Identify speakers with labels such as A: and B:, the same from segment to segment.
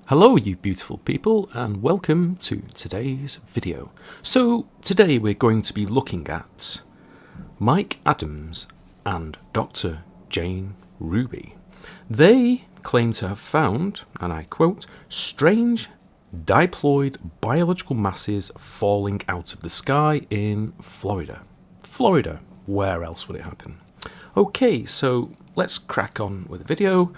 A: Hello you beautiful people and welcome to today's video. So today we're going to be looking at Mike Adams and Dr. Jane Ruby. They claim to have found, and I quote, strange diploid biological masses falling out of the sky in Florida. Florida, where else would it happen? Okay, so let's crack on with the video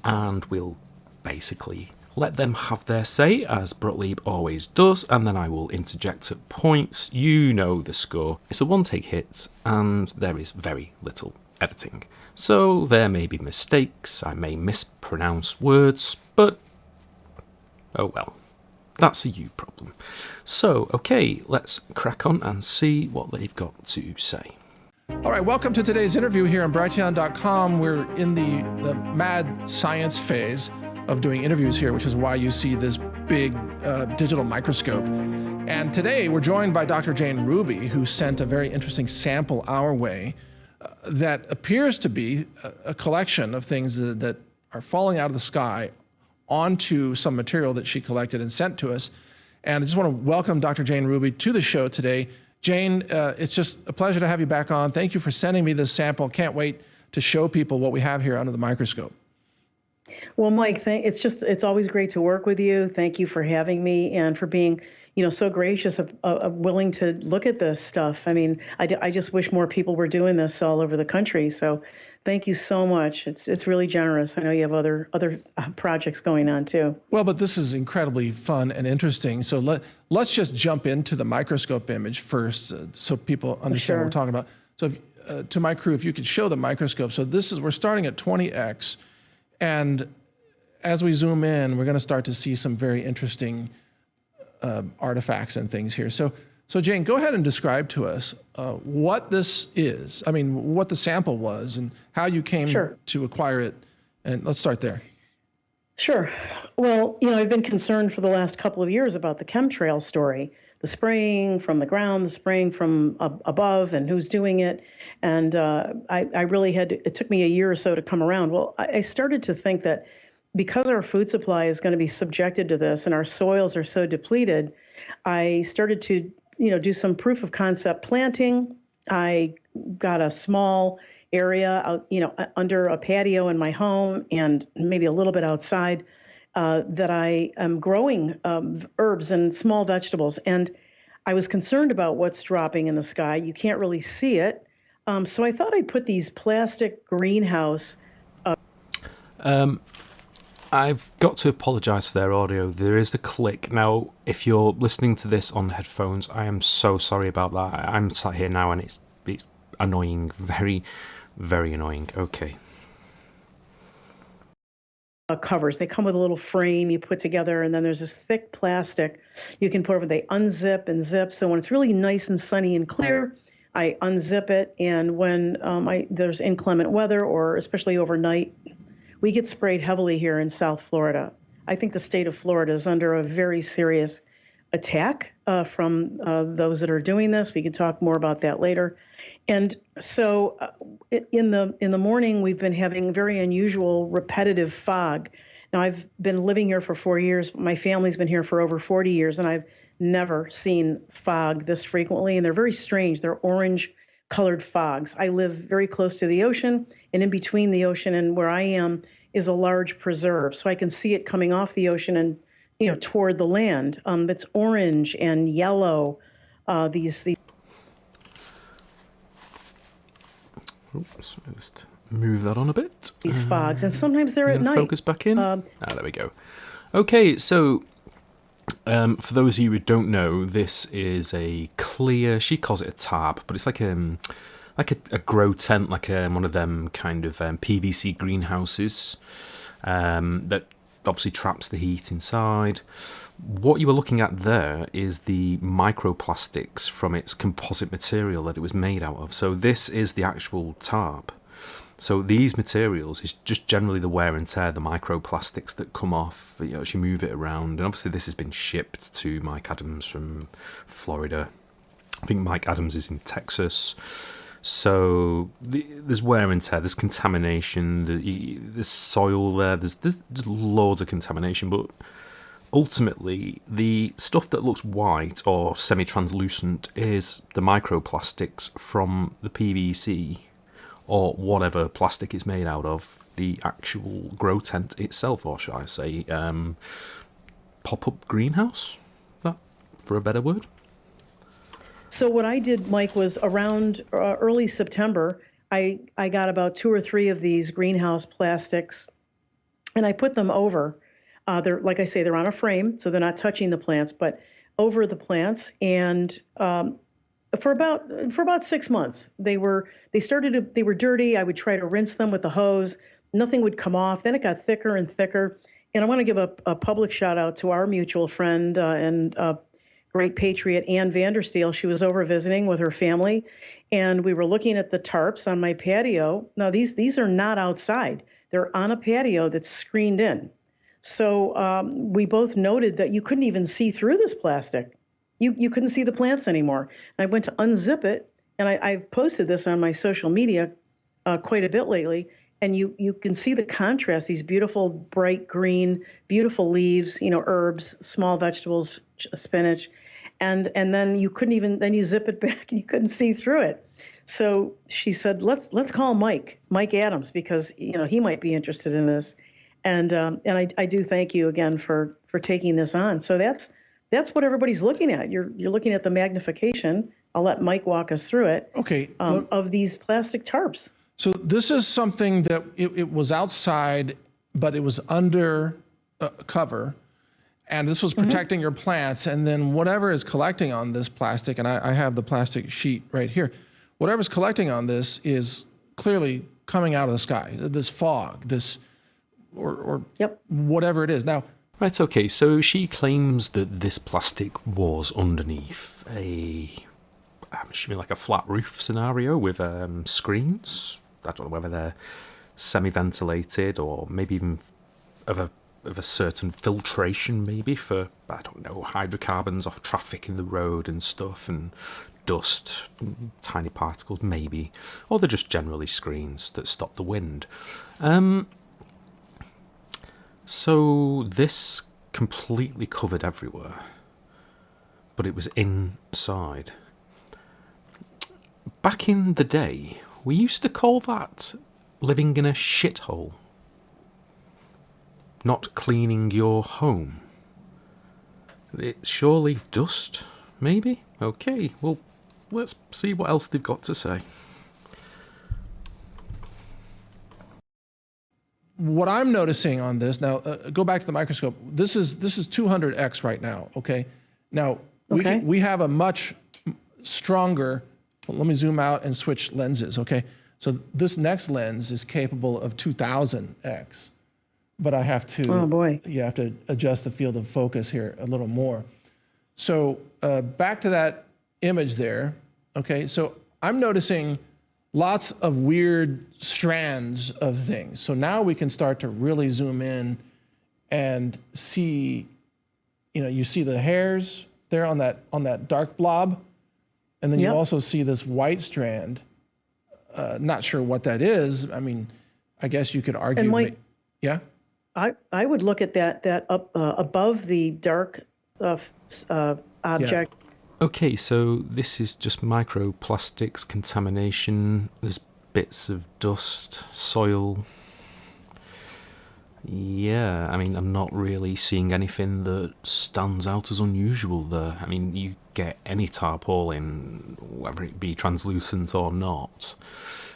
A: and we'll basically let them have their say, as Brotlieb always does, and then I will interject at points. You know the score. It's a one-take hit, and there is very little editing. So there may be mistakes, I may mispronounce words, but oh well, that's a you problem. So, okay, let's crack on and see what they've got to say.
B: All right, welcome to today's interview here on Brighteon.com. We're in the mad science phase of doing interviews here, which is why you see this big digital microscope. And today we're joined by Dr. Jane Ruby, who sent a very interesting sample our way that appears to be a collection of things that are falling out of the sky onto some material that she collected and sent to us. And I just want to welcome Dr. Jane Ruby to the show today. Jane, it's just a pleasure to have you back on. Thank you for sending me this sample. Can't wait to show people what we have here under the microscope.
C: Well, Mike, it's always great to work with you. Thank you for having me and for being, so gracious of willing to look at this stuff. I mean, I just wish more people were doing this all over the country. So thank you so much. It's really generous. I know you have other projects going on too.
B: Well, but this is incredibly fun and interesting. So let's just jump into the microscope image first so people understand what we're talking about. So to my crew, if you could show the microscope. So we're starting at 20x. And as we zoom in, we're going to start to see some very interesting artifacts and things here. So Jane, go ahead and describe to us what this is. I mean, what the sample was and how you came to acquire it. And let's start there.
C: Sure. Well, I've been concerned for the last couple of years about the chemtrail story, the spraying from the ground, the spraying from above, and who's doing it. And I really it took me a year or so to come around. Well, I started to think that because our food supply is going to be subjected to this and our soils are so depleted, I started to, do some proof of concept planting. I got a small area out, under a patio in my home and maybe a little bit outside that I am growing herbs and small vegetables. And I was concerned about what's dropping in the sky. You can't really see it. So I thought I'd put these plastic greenhouse.
A: I've got to apologise for their audio. There is the click. Now, if you're listening to this on headphones, I am so sorry about that. I'm sat here now and it's annoying. Very, very annoying. Okay.
C: Covers. They come with a little frame you put together, and then there's this thick plastic you can put over. They unzip and zip. So when it's really nice and sunny and clear, I unzip it. And when there's inclement weather, or especially overnight, we get sprayed heavily here in South Florida. I think the state of Florida is under a very serious attack from those that are doing this. We can talk more about that later. And so in the morning, we've been having very unusual repetitive fog. Now, I've been living here for 4 years. My family's been here for over 40 years, and I've never seen fog this frequently. And they're very strange. They're orange-colored fogs. I live very close to the ocean, and in between the ocean and where I am is a large preserve. So I can see it coming off the ocean and, toward the land. It's orange and yellow, these
A: Oops, just move that on a bit.
C: These fogs, and sometimes they're at night.
A: Focus back in. There we go. Okay, so for those of you who don't know, this is a clear. She calls it a tarp, but it's like a grow tent, like one of them kind of PVC greenhouses that obviously traps the heat inside. What you were looking at there is the microplastics from its composite material that it was made out of. So this is the actual tarp. So these materials is just generally the wear and tear, the microplastics that come off, as you move it around. And obviously this has been shipped to Mike Adams from Florida. I think Mike Adams is in Texas. So there's wear and tear, there's contamination, there's soil there, there's loads of contamination, but ultimately the stuff that looks white or semi-translucent is the microplastics from the PVC or whatever plastic it's made out of, the actual grow tent itself, or shall I say, pop-up greenhouse, that, for a better word.
C: So what I did, Mike, was around early September, I got about 2 or 3 of these greenhouse plastics, and I put them over. They're, like I say, they're on a frame, so they're not touching the plants, but over the plants. And for about 6 months, they were dirty. I would try to rinse them with the hose. Nothing would come off. Then it got thicker and thicker. And I want to give a public shout out to our mutual friend and great patriot, Ann Vandersteel. She was over visiting with her family, and we were looking at the tarps on my patio. Now, these are not outside. They're on a patio that's screened in. So we both noted that you couldn't even see through this plastic. You couldn't see the plants anymore. And I went to unzip it, and I've posted this on my social media quite a bit lately, and you can see the contrast, these beautiful, bright green, beautiful leaves, herbs, small vegetables, spinach, and then you couldn't even, then you zip it back and you couldn't see through it. So she said, let's call Mike Adams, because he might be interested in this. And I do thank you again for taking this on. So that's what everybody's looking at. You're looking at the magnification. I'll let Mike walk us through it.
B: Okay.
C: Of these plastic tarps.
B: So this is something that it was outside, but it was under cover, and this was protecting your plants. And then whatever is collecting on this plastic, and I have the plastic sheet right here, whatever's collecting on this is clearly coming out of the sky, this fog, this, or
C: Yep.
B: whatever it is. Now,
A: Right, okay, so she claims that this plastic was underneath I'm assuming like a flat roof scenario with screens. I don't know whether they're semi-ventilated or maybe even of a certain filtration, maybe for, I don't know, hydrocarbons off traffic in the road and stuff, and dust, tiny particles maybe, or they're just generally screens that stop the wind. So this completely covered everywhere, but it was inside. Back in the day, we used to call that living in a shithole. Not cleaning your home. It's surely dust, maybe? Okay, well, let's see what else they've got to say.
B: what I'm noticing on this now, go back to the microscope. This is 200x right now. Okay. Now we have a much stronger. Well, let me zoom out and switch lenses. Okay. So this next lens is capable of 2000x, but I have to.
C: Oh boy.
B: You have to adjust the field of focus here a little more. So back to that image there. Okay. So I'm noticing lots of weird strands of things. So now we can start to really zoom in and see, you see the hairs there on that dark blob. And then you also see this white strand. Not sure what that is. I mean, I guess you could argue.
C: And Mike,
B: yeah?
C: I would look at that up above the dark object.
B: Yeah.
A: Okay, so this is just microplastics contamination. There's bits of dust, soil. Yeah, I mean, I'm not really seeing anything that stands out as unusual there. I mean, you get any tarpaulin, whether it be translucent or not,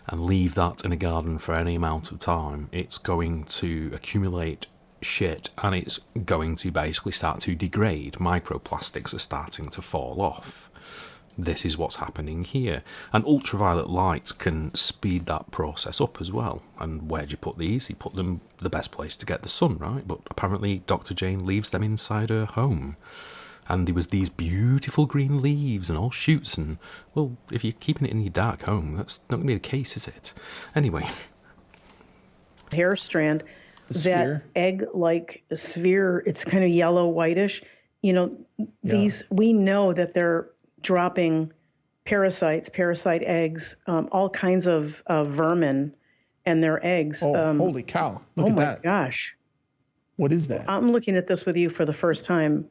A: and leave that in a garden for any amount of time, it's going to accumulate shit, and it's going to basically start to degrade. Microplastics are starting to fall off. This is what's happening here. And ultraviolet light can speed that process up as well. And where do you put these? You put them the best place to get the sun, right? But apparently Dr. Jane leaves them inside her home. And there was these beautiful green leaves and all shoots, and, well, if you're keeping it in your dark home, that's not going to be the case, is it? Anyway.
C: Hair strand. That egg-like sphere, it's kind of yellow, whitish. These, we know that they're dropping parasites, parasite eggs, all kinds of vermin and their eggs.
B: Oh, holy cow. Look
C: oh
B: at
C: my
B: that.
C: gosh.
B: What is that?
C: I'm looking at this with you for the first time.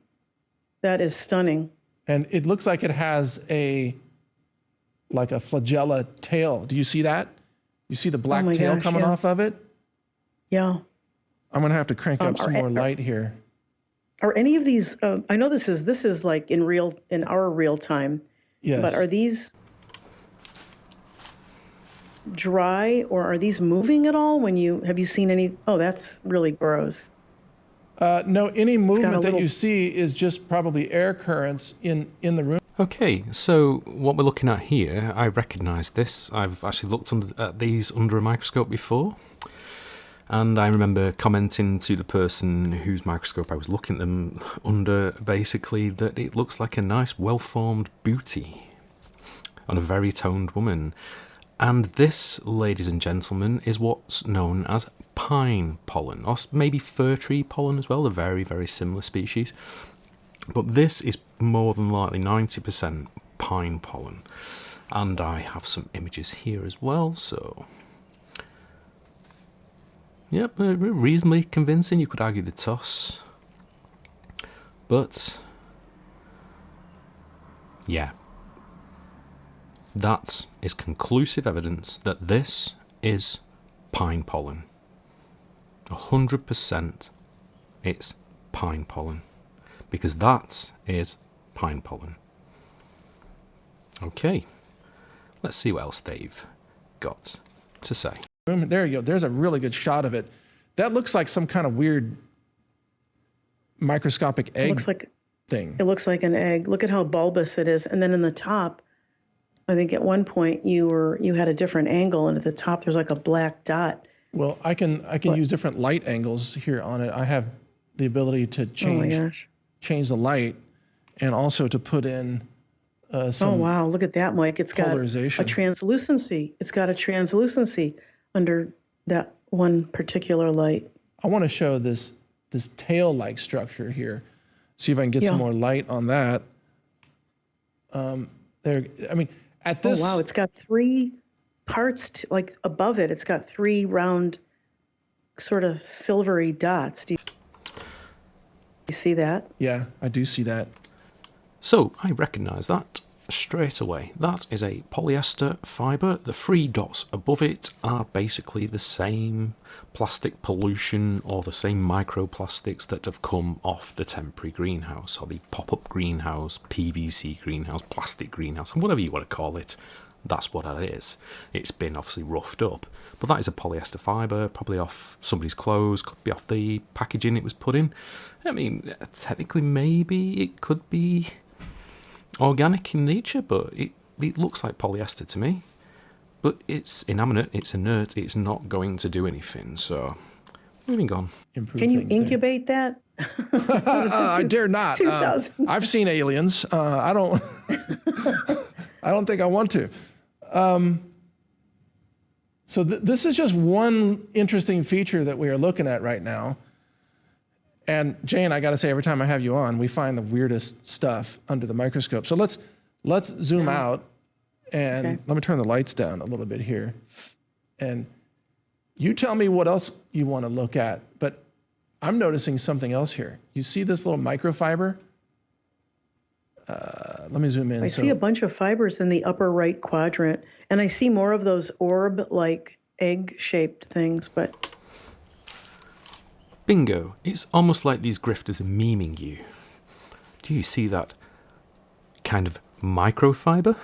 C: That is stunning.
B: And it looks like it has like a flagella tail. Do you see that? You see the black
C: my
B: tail
C: gosh,
B: coming
C: yeah.
B: off of it?
C: Yeah.
B: I'm gonna have to crank up some more light here.
C: Are any of these? I know this is like in our real time.
B: Yes.
C: But are these dry, or are these moving at all? Have you seen any? Oh, that's really gross.
B: No, any movement that
C: little...
B: you see is just probably air currents in the room.
A: Okay, so what we're looking at here, I recognise this. I've actually looked at these under a microscope before. And I remember commenting to the person whose microscope I was looking at them under, basically, that it looks like a nice, well-formed booty on a very toned woman. And this, ladies and gentlemen, is what's known as pine pollen, or maybe fir tree pollen as well, a very, very similar species. But this is more than likely 90% pine pollen. And I have some images here as well, so... Yep, reasonably convincing. You could argue the toss. But, yeah. That is conclusive evidence that this is pine pollen. 100% it's pine pollen. Because that is pine pollen. Okay, let's see what else they've got to say.
B: There you go. There's a really good shot of it. That looks like some kind of weird microscopic egg thing.
C: It looks like an egg. Look at how bulbous it is. And then in the top, I think at one point you had a different angle, and at the top there's like a black dot.
B: Well, I can use different light angles here on it. I have the ability to change the light, and also to put in some.
C: Oh wow! Look at that, Mike. It's got a translucency. It's got a translucency under that one particular light.
B: I want to show this tail-like structure here. See if I can get some more light on that. There. I mean, at this.
C: Oh wow! It's got three parts. Like above it, it's got three round, sort of silvery dots. Do you see that?
B: Yeah, I do see that.
A: So I recognise that straight away. That is a polyester fibre. The three dots above it are basically the same plastic pollution or the same microplastics that have come off the temporary greenhouse or the pop-up greenhouse, PVC greenhouse, plastic greenhouse, and whatever you want to call it. That's what that is. It's been obviously roughed up, but that is a polyester fibre, probably off somebody's clothes, could be off the packaging it was put in. I mean, technically maybe it could be organic in nature, but it looks like polyester to me. But it's inanimate, it's inert, it's not going to do anything, so moving on.
C: Can you incubate that?
B: I dare not. I've seen aliens. I don't think I want to. So this is just one interesting feature that we are looking at right now. And Jane, I got to say, every time I have you on, we find the weirdest stuff under the microscope. So let's zoom out, and let me turn the lights down a little bit here. And you tell me what else you want to look at, but I'm noticing something else here. You see this little microfiber? Let me zoom in.
C: I see a bunch of fibers in the upper right quadrant, and I see more of those orb-like egg-shaped things, but...
A: Bingo. It's almost like these grifters are memeing you. Do you see that kind of microfiber?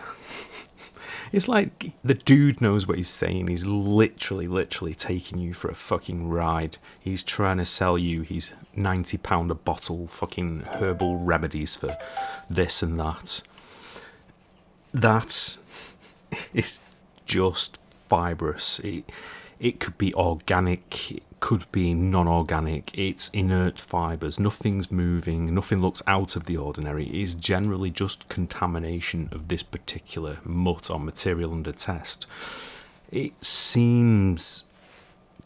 A: It's like the dude knows what he's saying. He's literally taking you for a fucking ride. He's trying to sell you his £90 a bottle fucking herbal remedies for this and that. That is just fibrous. It could be organic, it could be non-organic, it's inert fibres, nothing's moving, nothing looks out of the ordinary. It is generally just contamination of this particular mutt or material under test. It seems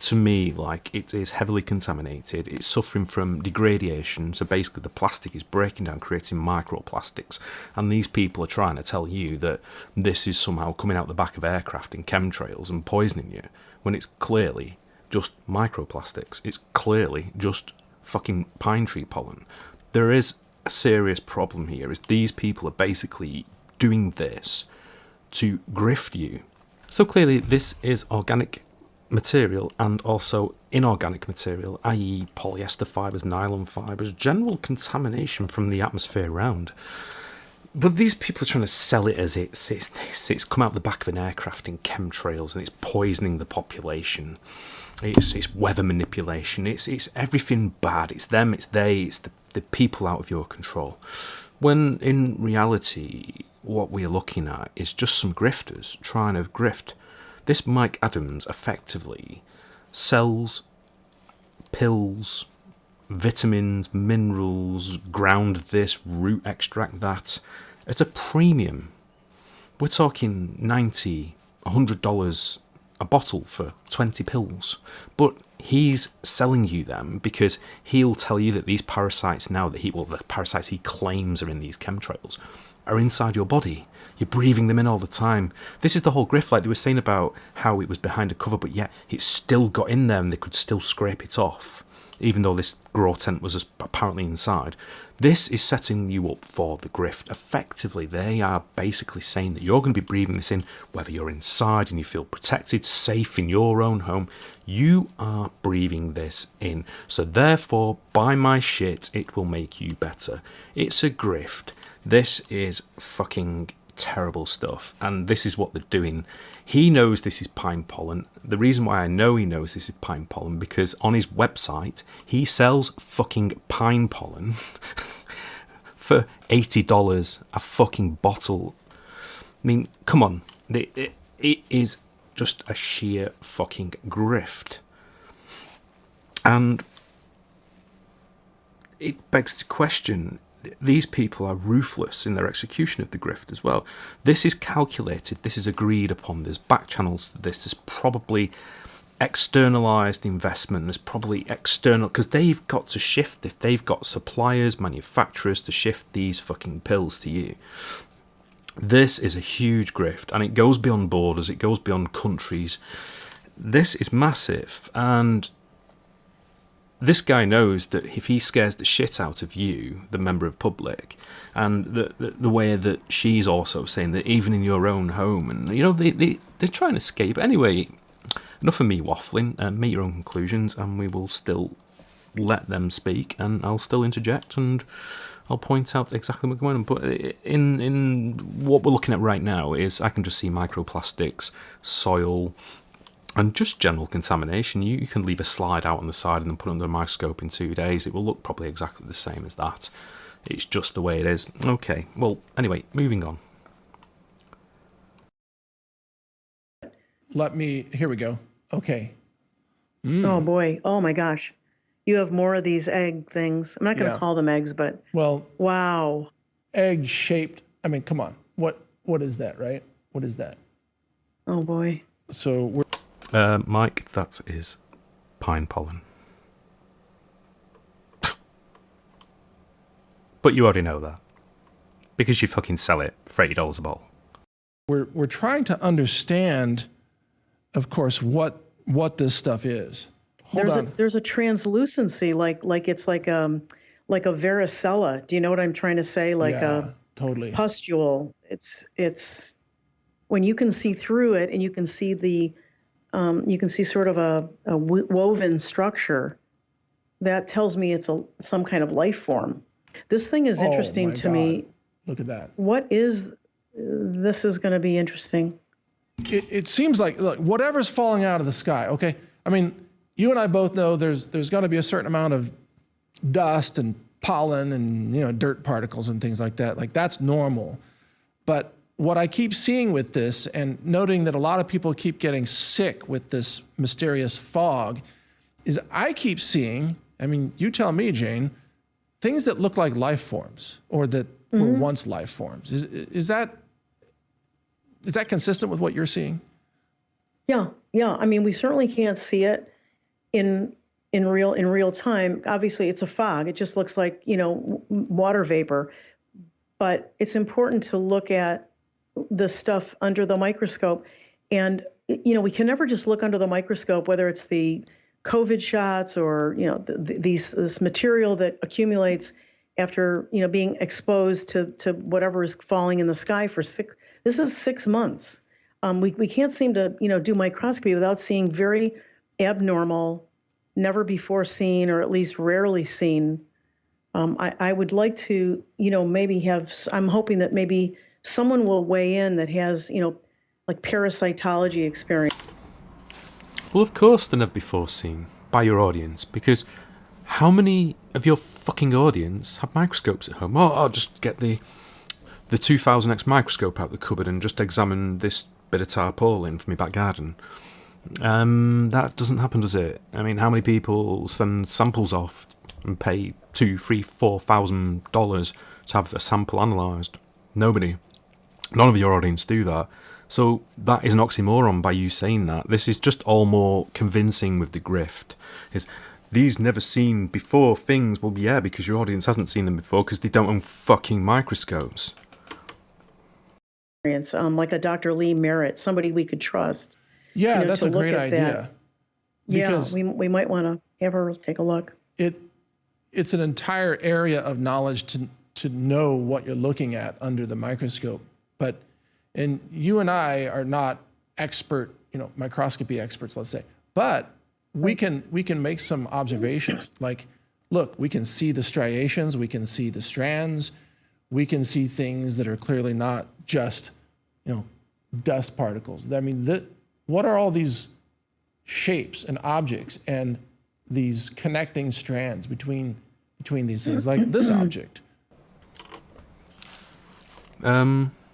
A: to me like it is heavily contaminated. It's suffering from degradation. So basically the plastic is breaking down, creating microplastics. And these people are trying to tell you that this is somehow coming out the back of aircraft in chemtrails and poisoning you, when it's clearly just microplastics. It's clearly just fucking pine tree pollen. There is a serious problem here, is these people are basically doing this to grift you. So clearly this is organic material and also inorganic material, i.e. polyester fibres, nylon fibres, general contamination from the atmosphere around. But these people are trying to sell it as it's come out the back of an aircraft in chemtrails and it's poisoning the population. It's weather manipulation. It's everything bad. It's them, it's they, it's the people out of your control. When in reality, what we're looking at is just some grifters trying to grift. This Mike Adams effectively sells pills, vitamins, minerals, ground this, root extract that, at a premium. We're talking $90, $100 a bottle for 20 pills. But he's selling you them because he'll tell you that these parasites now, the parasites he claims are in these chemtrails, are inside your body. You're breathing them in all the time. This is the whole grift, like they were saying about how it was behind a cover, but yet it still got in there and they could still scrape it off, even though this grow tent was apparently inside. This is setting you up for the grift. Effectively, they are basically saying that you're going to be breathing this in, whether you're inside and you feel protected, safe in your own home. You are breathing this in. So therefore, buy my shit, it will make you better. It's a grift. This is fucking terrible stuff, and this is what they're doing. He knows this is pine pollen. The reason why I know he knows this is pine pollen, because on his website he sells fucking pine pollen for $80 a fucking bottle. I mean, come on, it is just a sheer fucking grift. And it begs the question, these people are ruthless in their execution of the grift as well. This is calculated, this is agreed upon, there's back channels to this, there's probably externalized investment, there's probably external, because they've got to shift, if they've got suppliers, manufacturers to shift these fucking pills to you. This is a huge grift, and it goes beyond borders, it goes beyond countries. This is massive, and this guy knows that if he scares the shit out of you, the member of public, and the way that she's also saying that even in your own home, and you know, they're trying to escape. Anyway, enough of me waffling, make your own conclusions, and we will still let them speak, and I'll still interject, and I'll point out exactly what's going on. But in what we're looking at right now is, I can just see microplastics, soil, and just general contamination. You can leave a slide out on the side and then put it under a microscope in 2 days. It will look probably exactly the same as that. It's just the way it is. Okay, well, anyway, moving on.
B: Here we go. Okay.
C: Oh boy, oh my gosh. You have more of these egg things. I'm not going to call them eggs, but
B: well,
C: wow.
B: Egg shaped. I mean, come on. What is that, right? What is that?
C: Oh boy.
B: So we're
A: Mike, that is pine pollen. But you already know that, because you fucking sell it for $80 a bottle.
B: We're trying to understand, of course, what this stuff is.
C: There's a translucency, like it's like a varicella. Do you know what I'm trying to say? Like a
B: totally
C: pustule. It's when you can see through it, and you can see sort of a woven structure. That tells me it's some kind of life form. This thing is interesting to me.
B: Look at that.
C: This is going to be interesting.
B: It seems like, look, whatever's falling out of the sky, okay? I mean, you and I both know there's got to be a certain amount of dust and pollen and, you know, dirt particles and things like that. Like, that's normal. But what I keep seeing with this, and noting that a lot of people keep getting sick with this mysterious fog, is I keep seeing, I mean, you tell me, Jane, things that look like life forms, or that were once life forms. Is that consistent with what you're seeing?
C: Yeah. I mean, we certainly can't see it, in real time. Obviously, it's a fog. It just looks like, water vapor. But it's important to look at the stuff under the microscope. And, we can never just look under the microscope, whether it's the COVID shots or, this material that accumulates after, being exposed to whatever is falling in the sky for this is 6 months. We can't seem to, do microscopy without seeing very abnormal, never before seen, or at least rarely seen. I would like to, I'm hoping that maybe someone will weigh in that has, like parasitology experience.
A: Well, of course they're never before seen by your audience, because how many of your fucking audience have microscopes at home? Oh, I'll just get the 2000X microscope out the cupboard and just examine this bit of tarpaulin from my back garden. That doesn't happen, does it? I mean, how many people send samples off and pay $2,000, $3,000, $4,000 to have a sample analysed? Nobody. None of your audience do that. So that is an oxymoron by you saying that. This is just all more convincing with the grift. Is these never seen before things? Well, yeah, because your audience hasn't seen them before because they don't own fucking microscopes.
C: Like a Dr. Lee Merritt, somebody we could trust.
B: Yeah, that's a great idea.
C: Yeah, we might want to have her take a look.
B: It's an entire area of knowledge to know what you're looking at under the microscope. And you and I are not expert, microscopy experts, let's say, but we can make some observations. Like, look, we can see the striations, we can see the strands, we can see things that are clearly not just, dust particles. I mean, what are all these shapes and objects and these connecting strands between these things, like this object?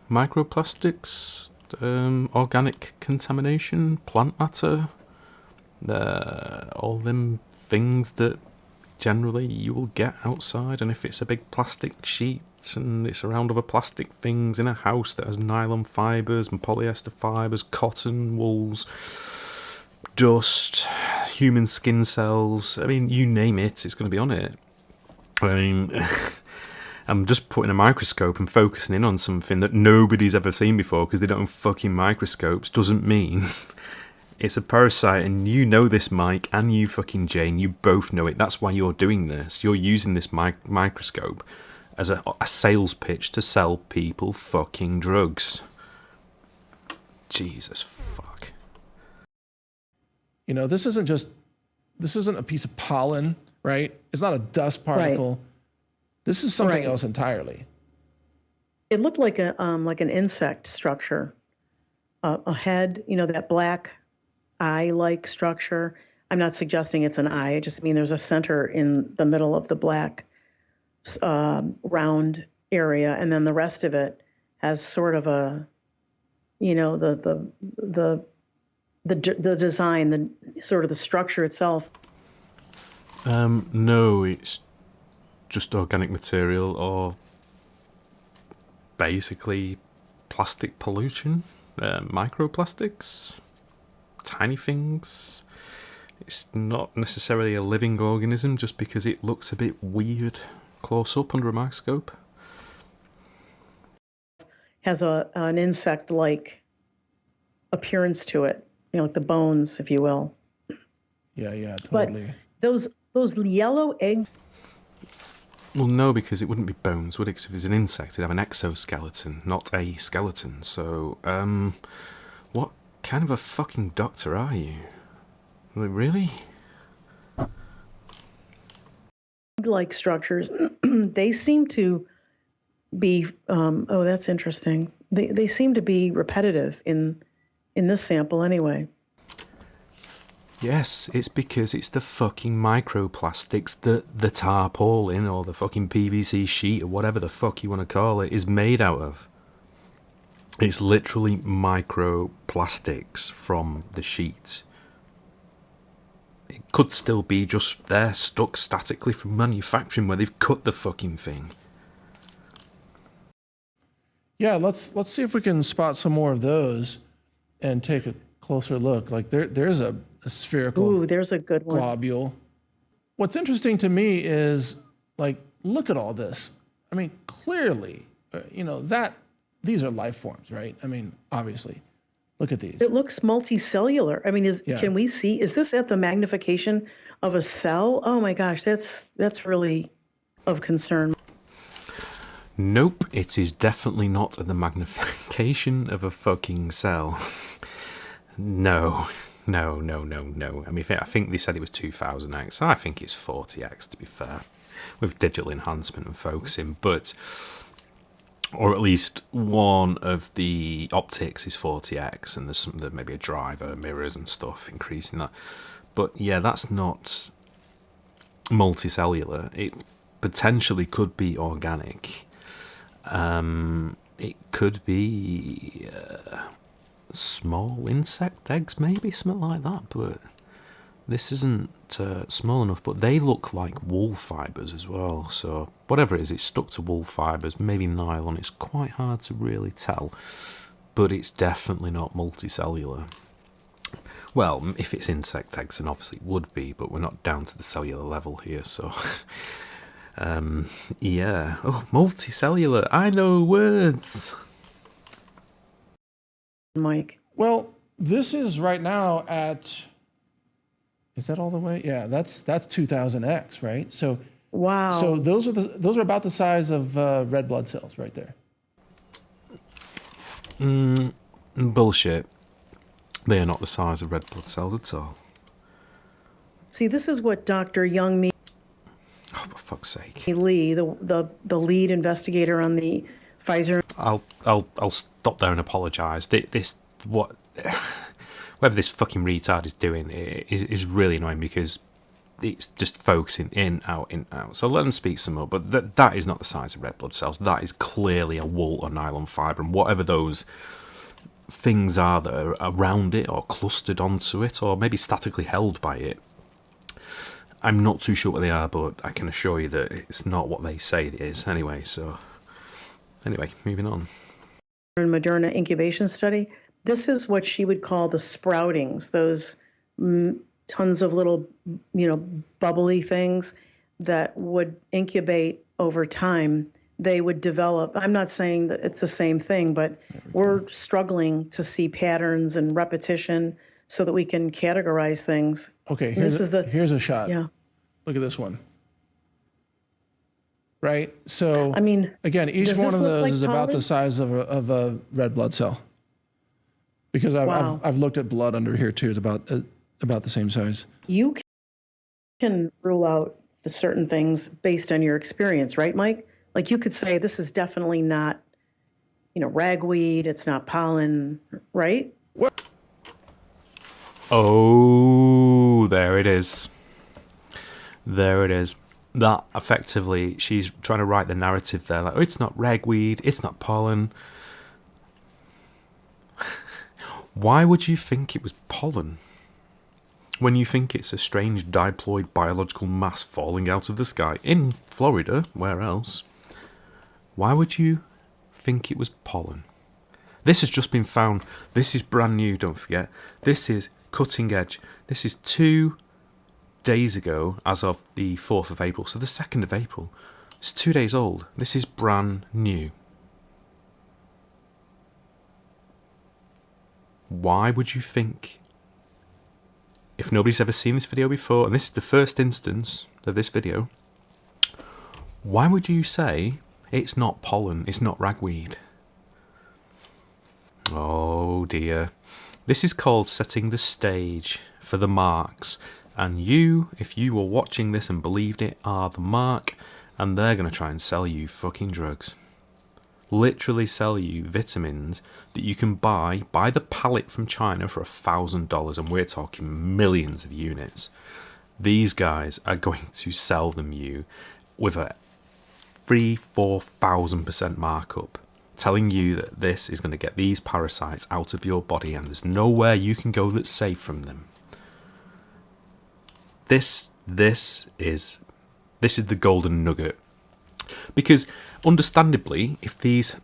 A: Microplastics, organic contamination, plant matter, all them things that generally you will get outside. And if it's a big plastic sheet and it's around other plastic things in a house that has nylon fibres and polyester fibres, cotton, wools, dust, human skin cells, I mean, you name it, it's going to be on it. I mean, I'm just putting a microscope and focusing in on something that nobody's ever seen before because they don't have fucking microscopes doesn't mean it's a parasite. And you know this, Mike, and you fucking Jane, you both know it. That's why you're doing this. You're using this microscope as a sales pitch to sell people fucking drugs. Jesus fuck.
B: This isn't a piece of pollen, right? It's not a dust particle. Right. This is something else entirely.
C: It looked like an insect structure, a head, that black eye-like structure. I'm not suggesting it's an eye. I just mean there's a center in the middle of the black round area, and then the rest of it has sort of a, the design, the sort of the structure itself.
A: No, it's just organic material or basically plastic pollution, microplastics, tiny things. It's not necessarily a living organism just because it looks a bit weird close up under a microscope.
C: Has an insect-like appearance to it, like the bones, if you will.
B: Yeah, totally.
C: But those yellow egg.
A: Well, no, because it wouldn't be bones, would it? 'Cause if it's an insect, it'd have an exoskeleton, not a skeleton. So, what kind of a fucking doctor are you? Really?
C: Like structures, they seem to be. Oh, that's interesting. They seem to be repetitive in this sample, anyway.
A: Yes, it's because it's the fucking microplastics that the tarpaulin or the fucking PVC sheet or whatever the fuck you want to call it is made out of. It's literally microplastics from the sheet. It could still be just there stuck statically from manufacturing where they've cut the fucking thing.
B: Yeah, let's see if we can spot some more of those and take a closer look. Like there's a a spherical
C: Ooh, there's a good one.
B: globule. What's interesting to me is, like, look at all this. I mean, clearly, these are life forms, right? I mean, obviously, look at these.
C: It looks multicellular. I mean, can we see? Is this at the magnification of a cell? Oh my gosh, that's really of concern.
A: Nope, it is definitely not at the magnification of a fucking cell. No. I mean, I think they said it was 2000x. I think it's 40x, to be fair, with digital enhancement and focusing. But, or at least one of the optics is 40x, and there's maybe a driver, mirrors and stuff increasing that. But yeah, that's not multicellular. It potentially could be organic. It could be small insect eggs, maybe something like that, but this isn't small enough. But they look like wool fibers as well, so whatever it is, it's stuck to wool fibers, maybe nylon. It's quite hard to really tell, but it's definitely not multicellular. Well, if it's insect eggs, then obviously it would be, but we're not down to the cellular level here, so yeah. Oh, multicellular, I know words.
C: Mike.
B: Well, this is right now at, is that all the way? Yeah, that's 2000x, right? So
C: wow.
B: So those are about the size of red blood cells right there.
A: Bullshit. They are not the size of red blood cells at all.
C: See, this is what Dr. Young Mi
A: Oh, for fuck's sake.
C: Lee, the lead investigator on the Pfizer.
A: I'll stop there and apologise. Whatever this fucking retard is doing is really annoying, because it's just focusing in, out. So let them speak some more. But that is not the size of red blood cells. That is clearly a wool or nylon fibre, and whatever those things are that are around it or clustered onto it or maybe statically held by it, I'm not too sure what they are, but I can assure you that it's not what they say it is anyway. So anyway, moving on.
C: In Moderna incubation study, this is what she would call the sproutings, those tons of little, bubbly things that would incubate over time. They would develop. I'm not saying that it's the same thing, but we're struggling to see patterns and repetition so that we can categorize things.
B: Okay, here's a shot.
C: Yeah.
B: Look at this one. Right? So,
C: I mean,
B: again, each one of those is about the size of a red blood cell. Because I've looked at blood under here too. It's about the same size.
C: You can rule out the certain things based on your experience, right, Mike? Like you could say this is definitely not, ragweed. It's not pollen, right?
B: What?
A: Oh, there it is. There it is. That effectively, she's trying to write the narrative there. Like, oh, it's not ragweed. It's not pollen. Why would you think it was pollen? When you think it's a strange diploid biological mass falling out of the sky in Florida, where else? Why would you think it was pollen? This has just been found. This is brand new, don't forget. This is cutting edge. This is 2 days ago, as of the 4th of April. So the 2nd of April. It's 2 days old. This is brand new. Why would you think, if nobody's ever seen this video before, and this is the first instance of this video, why would you say it's not pollen, it's not ragweed? Oh dear. This is called setting the stage for the marks. And you, if you were watching this and believed it, are the mark, and they're going to try and sell you fucking drugs. Literally sell you vitamins that you can buy by the pallet from China for $1,000, and we're talking millions of units. These guys are going to sell them you with a 3,000-4,000% markup, telling you that this is going to get these parasites out of your body, and there's nowhere you can go that's safe from them. This is the golden nugget. Because, understandably, if these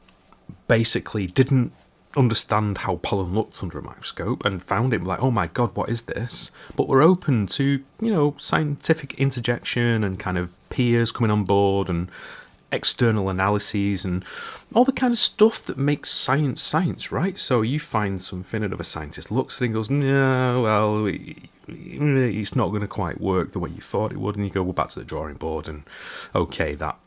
A: basically didn't understand how pollen looked under a microscope and found it like, oh my god, what is this? But we're open to, scientific interjection and kind of peers coming on board and external analyses and all the kind of stuff that makes science, right? So you find something, another scientist looks at it and goes, no, well, it's not going to quite work the way you thought it would, and you go, well, back to the drawing board, and okay, that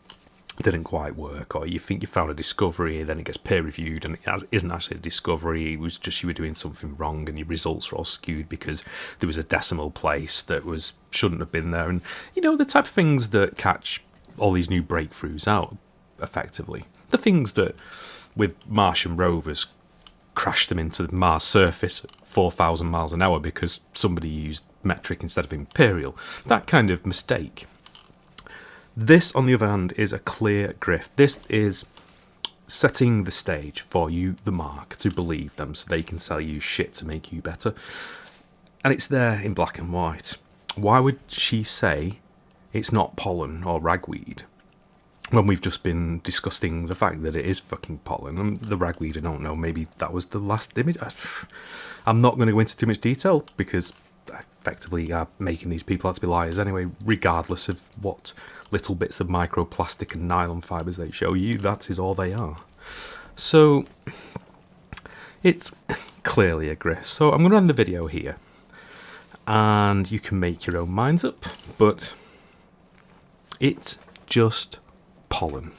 A: didn't quite work. Or you think you found a discovery, and then it gets peer reviewed and it isn't actually a discovery, it was just you were doing something wrong and your results were all skewed because there was a decimal place that shouldn't have been there, and the type of things that catch all these new breakthroughs out effectively. The things that with Martian rovers crash them into the Mars surface at 4,000 miles an hour because somebody used metric instead of imperial. That kind of mistake. This, on the other hand, is a clear grift. This is setting the stage for you, the mark, to believe them so they can sell you shit to make you better. And it's there in black and white. Why would she say it's not pollen or ragweed when we've just been discussing the fact that it is fucking pollen? And the ragweed, I don't know, maybe that was the last image. I'm not going to go into too much detail because effectively making these people out to be liars anyway, regardless of what little bits of microplastic and nylon fibres they show you, that is all they are. So it's clearly a grift. So I'm going to end the video here and you can make your own minds up, but it's just pollen.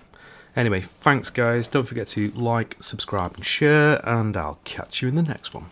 A: Anyway, thanks guys. Don't forget to like, subscribe and share, and I'll catch you in the next one.